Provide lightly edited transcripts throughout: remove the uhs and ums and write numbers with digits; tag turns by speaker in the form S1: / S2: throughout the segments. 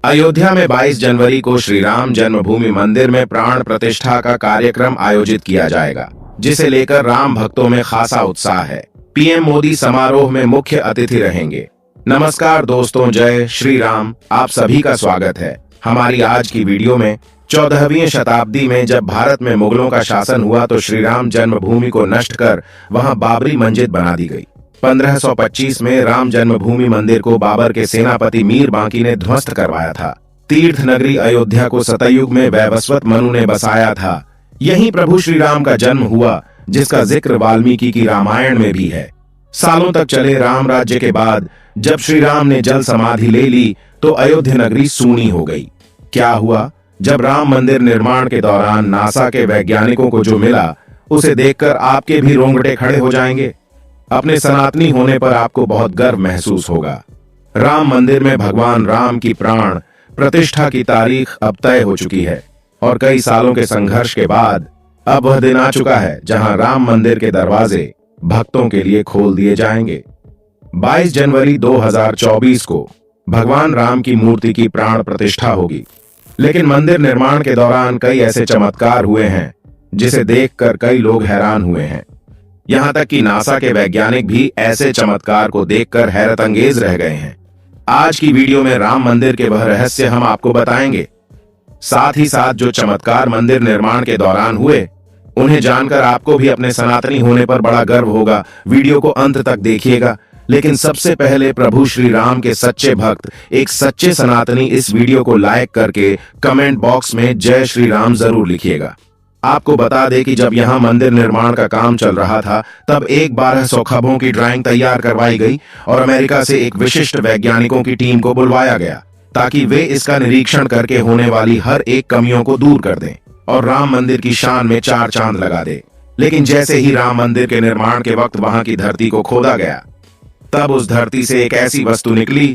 S1: अयोध्या में 22 जनवरी को श्री राम जन्मभूमि मंदिर में प्राण प्रतिष्ठा का कार्यक्रम आयोजित किया जाएगा, जिसे लेकर राम भक्तों में खासा उत्साह है। पीएम मोदी समारोह में मुख्य अतिथि रहेंगे। नमस्कार दोस्तों, जय श्री राम। आप सभी का स्वागत है हमारी आज की वीडियो में। 14वीं शताब्दी में जब भारत में मुगलों का शासन हुआ तो श्री राम जन्मभूमि को नष्ट कर वहां बाबरी मस्जिद बना दी गई। 1525 में राम जन्मभूमि मंदिर को बाबर के सेनापति मीर बांकी ने ध्वस्त करवाया था। तीर्थ नगरी अयोध्या को सतयुग में वैवस्वत मनु ने बसाया था। यहीं प्रभु श्री राम का जन्म हुआ, जिसका जिक्र वाल्मीकि की रामायण में भी है। सालों तक चले राम राज्य के बाद जब श्री राम ने जल समाधि ले ली तो अयोध्या नगरी सूनी हो गई। क्या हुआ? जब राम मंदिर निर्माण के दौरान नासा के वैज्ञानिकों को जो मिला, उसे देखकर आपके भी रोंगटे खड़े हो जाएंगे। अपने सनातनी होने पर आपको बहुत गर्व महसूस होगा। राम मंदिर में भगवान राम की प्राण प्रतिष्ठा की तारीख अब तय हो चुकी है और कई सालों के संघर्ष के बाद अब वह दिन आ चुका है जहां राम मंदिर के दरवाजे भक्तों के लिए खोल दिए जाएंगे। 22 जनवरी 2024 को भगवान राम की मूर्ति की प्राण प्रतिष्ठा होगी। लेकिन मंदिर निर्माण के दौरान कई ऐसे चमत्कार हुए हैं जिसे देखकर कई लोग हैरान हुए हैं। यहां तक कि नासा के वैज्ञानिक भी ऐसे चमत्कार को देखकर हैरत अंगेज रह गए हैं। आज की वीडियो में राम मंदिर के वह रहस्य हम आपको बताएंगे। साथ ही साथ जो चमत्कार मंदिर निर्माण के दौरान हुए, उन्हें जानकर आपको भी अपने सनातनी होने पर बड़ा गर्व होगा। वीडियो को अंत तक देखिएगा। लेकिन सबसे पहले प्रभु श्री राम के सच्चे भक्त, एक सच्चे सनातनी इस वीडियो को लाइक करके कमेंट बॉक्स में जय श्री राम जरूर लिखिएगा। आपको बता दें कि जब यहां मंदिर निर्माण का काम चल रहा था तब एक 1200 खंभों की ड्राइंग तैयार करवाई गई और अमेरिका से एक विशिष्ट वैज्ञानिकों की टीम को बुलवाया गया ताकि वे इसका निरीक्षण करके होने वाली हर एक कमियों को दूर कर दें और राम मंदिर की शान में 4 चांद लगा दे। लेकिन जैसे ही राम मंदिर के निर्माण के वक्त वहां की धरती को खोदा गया, तब उस धरती से एक ऐसी वस्तु निकली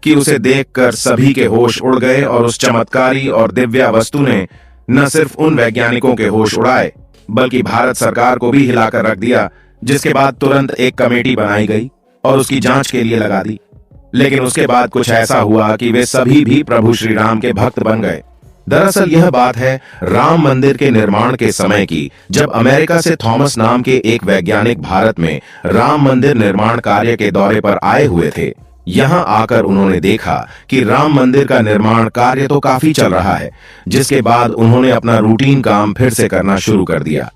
S1: कि उसे देखकर सभी के होश उड़ गए और उस चमत्कारी और दिव्य वस्तु ने न सिर्फ उन वैज्ञानिकों के होश उड़ाए बल्कि भारत सरकार को भी हिलाकर रख दिया, जिसके बाद तुरंत एक कमेटी बनाई गई और उसकी जांच के लिए लगा दी। लेकिन उसके बाद कुछ ऐसा हुआ कि वे सभी भी प्रभु श्री राम के भक्त बन गए। दरअसल यह बात है राम मंदिर के निर्माण के समय की, जब अमेरिका से थॉमस नाम के एक वैज्ञानिक भारत में राम मंदिर निर्माण कार्य के दौरे पर आए हुए थे। यहां आकर उन्होंने देखा कि राम मंदिर का निर्माण कार्य तो काफी चल रहा है, जिसके बाद उन्होंने अपना रूटीन काम फिर से करना शुरू कर दिया।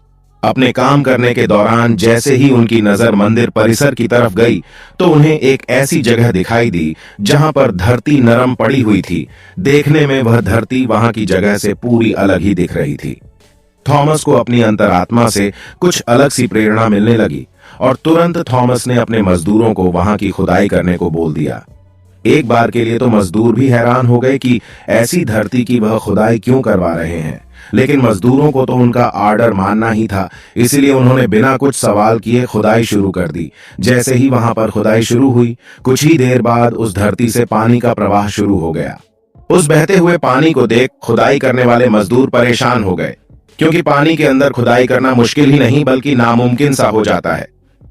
S1: अपने काम करने के दौरान जैसे ही उनकी नजर मंदिर परिसर की तरफ गई तो उन्हें एक ऐसी जगह दिखाई दी जहां पर धरती नरम पड़ी हुई थी। देखने में वह धरती वहां की जगह से पूरी अलग ही दिख रही थी। थॉमस को अपनी अंतरात्मा से कुछ अलग सी प्रेरणा मिलने लगी और तुरंत थॉमस ने अपने मजदूरों को वहां की खुदाई करने को बोल दिया। एक बार के लिए तो मजदूर भी हैरान हो गए कि ऐसी धरती की वह खुदाई क्यों करवा रहे हैं, लेकिन मजदूरों को तो उनका ऑर्डर मानना ही था, इसलिए उन्होंने बिना कुछ सवाल किए खुदाई शुरू कर दी। जैसे ही वहां पर खुदाई शुरू हुई, कुछ ही देर बाद उस धरती से पानी का प्रवाह शुरू हो गया। उस बहते हुए पानी को देख खुदाई करने वाले मजदूर परेशान हो गए, क्योंकि पानी के अंदर खुदाई करना मुश्किल ही नहीं बल्कि नामुमकिन सा हो जाता है।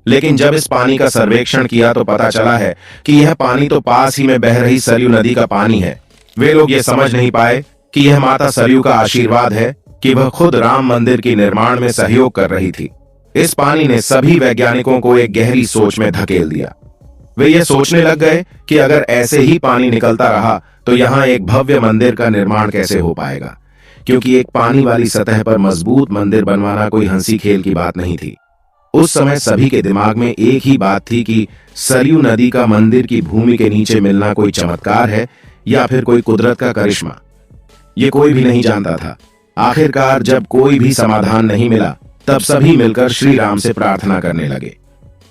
S1: लेकिन जब इस पानी का सर्वेक्षण किया तो पता चला है कि यह पानी तो पास ही में बह रही सरयू नदी का पानी है। वे लोग ये समझ नहीं पाए कि यह माता सरयू का आशीर्वाद है कि वह खुद राम मंदिर के निर्माण में सहयोग कर रही थी। इस पानी ने सभी वैज्ञानिकों को एक गहरी सोच में धकेल दिया। वे ये सोचने लग गए कि अगर ऐसे ही पानी निकलता रहा तो यहाँ एक भव्य मंदिर का निर्माण कैसे हो पाएगा, क्योंकि एक पानी वाली सतह पर मजबूत मंदिर बनवाना कोई हंसी खेल की बात नहीं थी। उस समय सभी के दिमाग में एक ही बात थी कि सरयू नदी का मंदिर की भूमि के नीचे मिलना कोई चमत्कार है या फिर कोई कुदरत का करिश्मा। ये कोई भी नहीं जानता था। आखिरकार जब कोई भी समाधान नहीं मिला तब सभी मिलकर श्री राम से प्रार्थना करने लगे,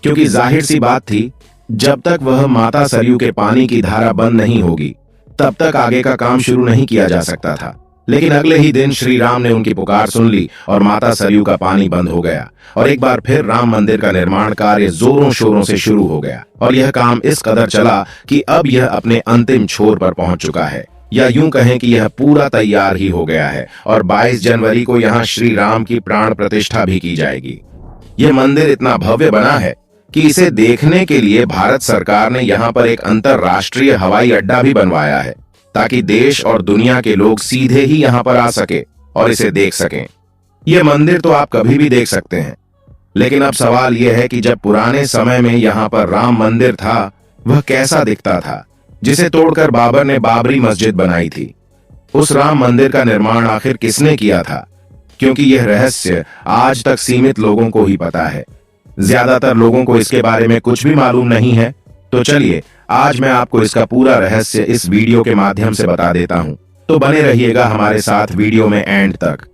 S1: क्योंकि जाहिर सी बात थी जब तक वह माता सरयू के पानी की धारा बंद नहीं होगी तब तक आगे का काम शुरू नहीं किया जा सकता था। लेकिन अगले ही दिन श्री राम ने उनकी पुकार सुन ली और माता सरयू का पानी बंद हो गया और एक बार फिर राम मंदिर का निर्माण कार्य जोरों शोरों से शुरू हो गया। और यह काम इस कदर चला कि अब यह अपने अंतिम छोर पर पहुंच चुका है, या यूं कहें कि यह पूरा तैयार ही हो गया है और 22 जनवरी को यहाँ श्री राम की प्राण प्रतिष्ठा भी की जाएगी। यह मंदिर इतना भव्य बना है कि इसे देखने के लिए भारत सरकार ने यहाँ पर एक अंतरराष्ट्रीय हवाई अड्डा भी बनवाया है। ताकि देश और दुनिया के लोग सीधे ही यहाँ पर आ सके और इसे देख सकें। यह मंदिर तो आप कभी भी देख सकते हैं, लेकिन अब सवाल यह है कि जब पुराने समय में यहाँ पर राम मंदिर था, वह कैसा दिखता था, जिसे तोड़कर बाबर ने बाबरी मस्जिद बनाई थी। उस राम मंदिर का निर्माण आखिर किसने किया था? क्योंकि यह रहस्य आज तक सीमित लोगों को ही पता है। ज्यादातर लोगों को इसके बारे में कुछ भी मालूम नहीं है। तो चलिए, आज मैं आपको इसका पूरा रहस्य इस वीडियो के माध्यम से बता देता हूं। तो बने रहिएगा हमारे साथ वीडियो में एंड तक।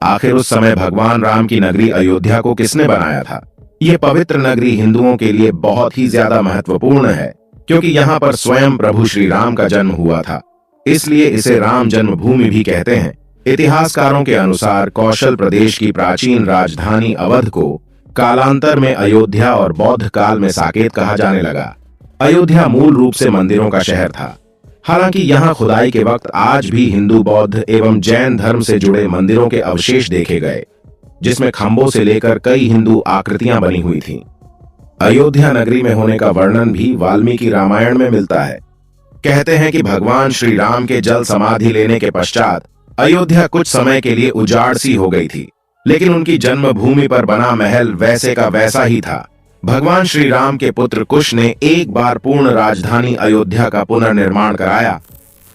S1: आखिर उस समय भगवान राम की नगरी अयोध्या को किसने बनाया था? यह पवित्र नगरी हिंदुओं के लिए बहुत ही ज्यादा महत्वपूर्ण है, क्योंकि यहाँ पर स्वयं प्रभु श्री राम का जन्म हुआ था। इसलिए इसे राम जन्मभूमि भी कहते हैं। इतिहासकारों के अनुसार कौशल प्रदेश की प्राचीन राजधानी अवध को कालांतर में अयोध्या और बौद्ध काल में साकेत कहा जाने लगा। अयोध्या मूल रूप से मंदिरों का शहर था। हालांकि यहाँ खुदाई के वक्त आज भी हिंदू, बौद्ध एवं जैन धर्म से जुड़े मंदिरों के अवशेष देखे गए, जिसमें खंभों से लेकर कई हिंदू आकृतियां बनी हुई थीं। अयोध्या नगरी में होने का वर्णन भी वाल्मीकि रामायण में मिलता है। कहते हैं कि भगवान श्री राम के जल समाधि लेने के पश्चात अयोध्या कुछ समय के लिए उजाड़ सी हो गई थी, लेकिन उनकी जन्मभूमि पर बना महल वैसे का वैसा ही था। भगवान श्री राम के पुत्र कुश ने एक बार पूर्ण राजधानी अयोध्या का पुनर्निर्माण कराया।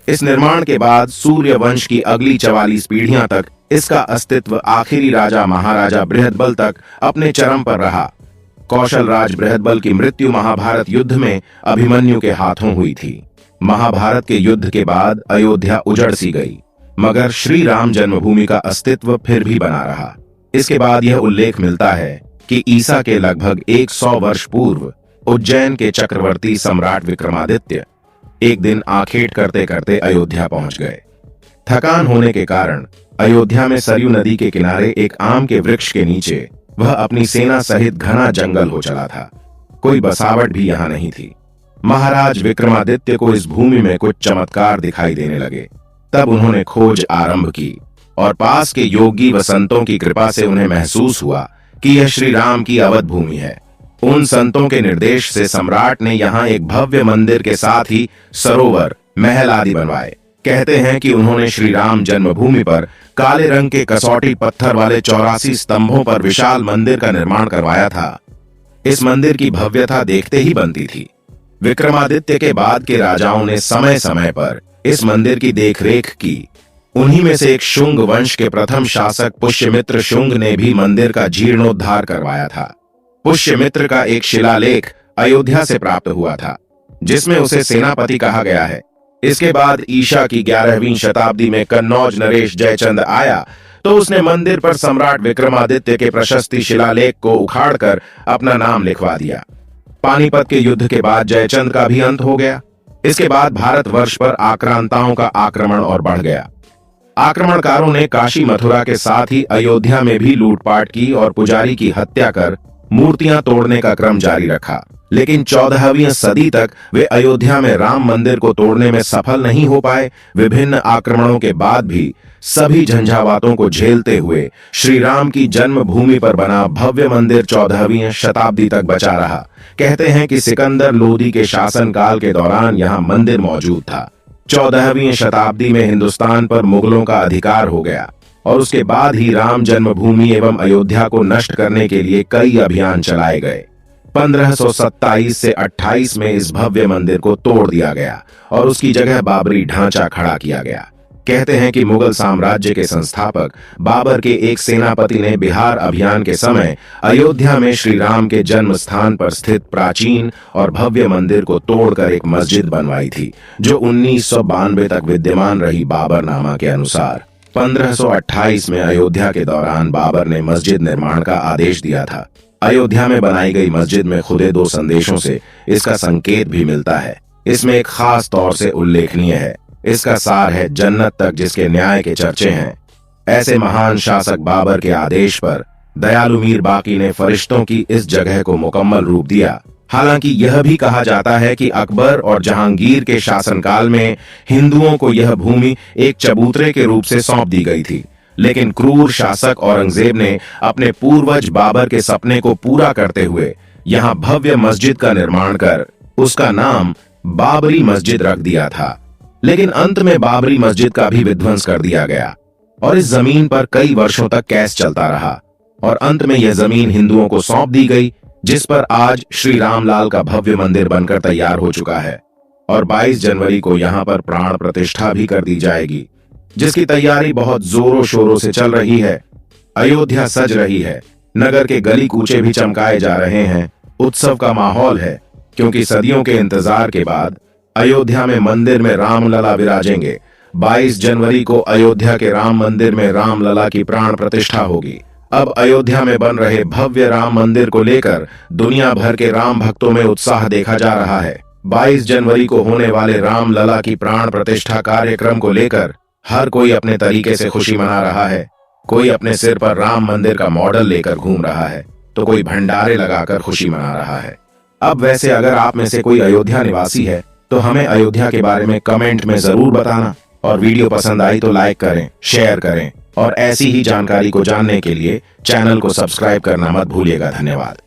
S1: इस निर्माण के बाद सूर्य वंश की अगली 44 पीढ़ियां तक इसका अस्तित्व आखिरी राजा महाराजा बृहदबल तक अपने चरम पर रहा। कौशल राज बृहदबल की मृत्यु महाभारत युद्ध में अभिमन्यु के हाथों हुई थी। महाभारत के युद्ध के बाद अयोध्या उजड़ सी गई, मगर श्री राम जन्मभूमि का अस्तित्व फिर भी बना रहा। इसके बाद यह उल्लेख मिलता है कि ईसा के लगभग 100 वर्ष पूर्व उज्जैन के चक्रवर्ती सम्राट विक्रमादित्य एक दिन आखेट करते करते अयोध्या पहुंच गए। थकान होने के कारण अयोध्या में सरयू नदी के किनारे एक आम के वृक्ष के नीचे वह अपनी सेना सहित घना जंगल हो चला था। कोई बसावट भी यहाँ नहीं थी। महाराज विक्रमादित्य को इस भूमि में कुछ चमत्कार दिखाई देने लगे। तब उन्होंने खोज आरंभ की और पास के योगी व संतों की कृपा से उन्हें महसूस हुआ कि यह श्री राम की अवध भूमि है। उन संतों के निर्देश से सम्राट ने यहाँ एक भव्य मंदिर के साथ ही सरोवर, महल आदि बनवाए। कहते हैं कि उन्होंने श्री राम जन्मभूमि पर काले रंग के कसौटी पत्थर वाले 84 स्तंभों पर विशाल मंदिर का निर्माण करवाया था। इस मंदिर की भव्यता देखते ही बनती थी। विक्रमादित्य के बाद के राजाओं ने समय समय पर इस मंदिर की देखरेख की। उन्हीं में से एक शुंग वंश के प्रथम शासक पुष्यमित्र शुंग ने भी मंदिर का जीर्णोद्धार करवाया था। पुष्यमित्र का एक शिलालेख अयोध्या से प्राप्त हुआ था, जिसमें उसे सेनापति कहा गया है। इसके बाद ईशा की 11वीं शताब्दी में कन्नौज नरेश जयचंद आया, तो उसने मंदिर पर सम्राट विक्रमादित्य के प्रशस्ति शिलालेख को उखाड़कर अपना नाम लिखवा दिया। पानीपत के युद्ध के बाद जयचंद का भी अंत हो गया। इसके बाद भारतवर्ष पर आक्रांताओं का आक्रमण और बढ़ गया। आक्रमणकारों ने काशी मथुरा के साथ ही अयोध्या में भी लूटपाट की और पुजारी की हत्या कर मूर्तियां तोड़ने का क्रम जारी रखा। लेकिन 14वीं सदी तक वे अयोध्या में राम मंदिर को तोड़ने में सफल नहीं हो पाए। विभिन्न आक्रमणों के बाद भी सभी झंझावातों को झेलते हुए श्री राम की जन्मभूमि पर बना भव्य मंदिर 14वीं शताब्दी तक बचा रहा। कहते हैं कि सिकंदर लोदी के शासनकाल के दौरान यहाँ मंदिर मौजूद था। 14वीं शताब्दी में हिंदुस्तान पर मुगलों का अधिकार हो गया और उसके बाद ही राम जन्मभूमि एवं अयोध्या को नष्ट करने के लिए कई अभियान चलाए गए। 1527 से 28 में इस भव्य मंदिर को तोड़ दिया गया और उसकी जगह बाबरी ढांचा खड़ा किया गया। कहते हैं कि मुगल साम्राज्य के संस्थापक बाबर के एक सेनापति ने बिहार अभियान के समय अयोध्या में श्री राम के जन्म स्थान पर स्थित प्राचीन और भव्य मंदिर को तोड़कर एक मस्जिद बनवाई थी, जो 1992 तक विद्यमान रही। बाबरनामा के अनुसार 1528 में अयोध्या के दौरान बाबर ने मस्जिद निर्माण का आदेश दिया था। अयोध्या में बनाई गई मस्जिद में खुदे 2 संदेशों से इसका संकेत भी मिलता है। इसमें एक खास तौर से उल्लेखनीय है। इसका सार है जन्नत तक जिसके न्याय के चर्चे हैं। ऐसे महान शासक बाबर के आदेश पर दयालु मीर बाकी ने फरिश्तों की इस जगह को मुकम्मल रूप दिया। हालांकि यह भी कहा जाता है कि अकबर और जहांगीर के शासनकाल में हिंदुओं को यह भूमि एक चबूतरे के रूप से सौंप दी गई थी, लेकिन क्रूर शासक औरंगजेब ने अपने पूर्वज बाबर के सपने को पूरा करते हुए यहाँ भव्य मस्जिद का निर्माण कर उसका नाम बाबरी मस्जिद रख दिया था। लेकिन अंत में बाबरी मस्जिद का भी विध्वंस कर दिया गया और इस जमीन पर कई वर्षों तक कैस चलता रहा और अंत में यह जमीन हिंदुओं को सौंप दी गई, जिस पर आज श्री रामलाल का भव्य मंदिर बनकर तैयार हो चुका है और 22 जनवरी को यहां पर प्राण प्रतिष्ठा भी कर दी जाएगी, जिसकी तैयारी बहुत जोरों शोरों से चल रही है। अयोध्या सज रही है, नगर के गली कूचे भी चमकाए जा रहे हैं, उत्सव का माहौल है, क्योंकि सदियों के इंतजार के बाद अयोध्या में मंदिर में रामलला विराजेंगे। 22 जनवरी को अयोध्या के राम मंदिर में रामलला की प्राण प्रतिष्ठा होगी। अब अयोध्या में बन रहे भव्य राम मंदिर को लेकर दुनिया भर के राम भक्तों में उत्साह देखा जा रहा है। 22 जनवरी को होने वाले रामलला की प्राण प्रतिष्ठा कार्यक्रम को लेकर हर कोई अपने तरीके से खुशी मना रहा है। कोई अपने सिर पर राम मंदिर का मॉडल लेकर घूम रहा है, तो कोई भंडारे लगाकर खुशी मना रहा है। अब वैसे अगर आप में से कोई अयोध्या निवासी है तो हमें अयोध्या के बारे में कमेंट में जरूर बताना और वीडियो पसंद आई तो लाइक करें, शेयर करें और ऐसी ही जानकारी को जानने के लिए चैनल को सब्सक्राइब करना मत भूलिएगा। धन्यवाद।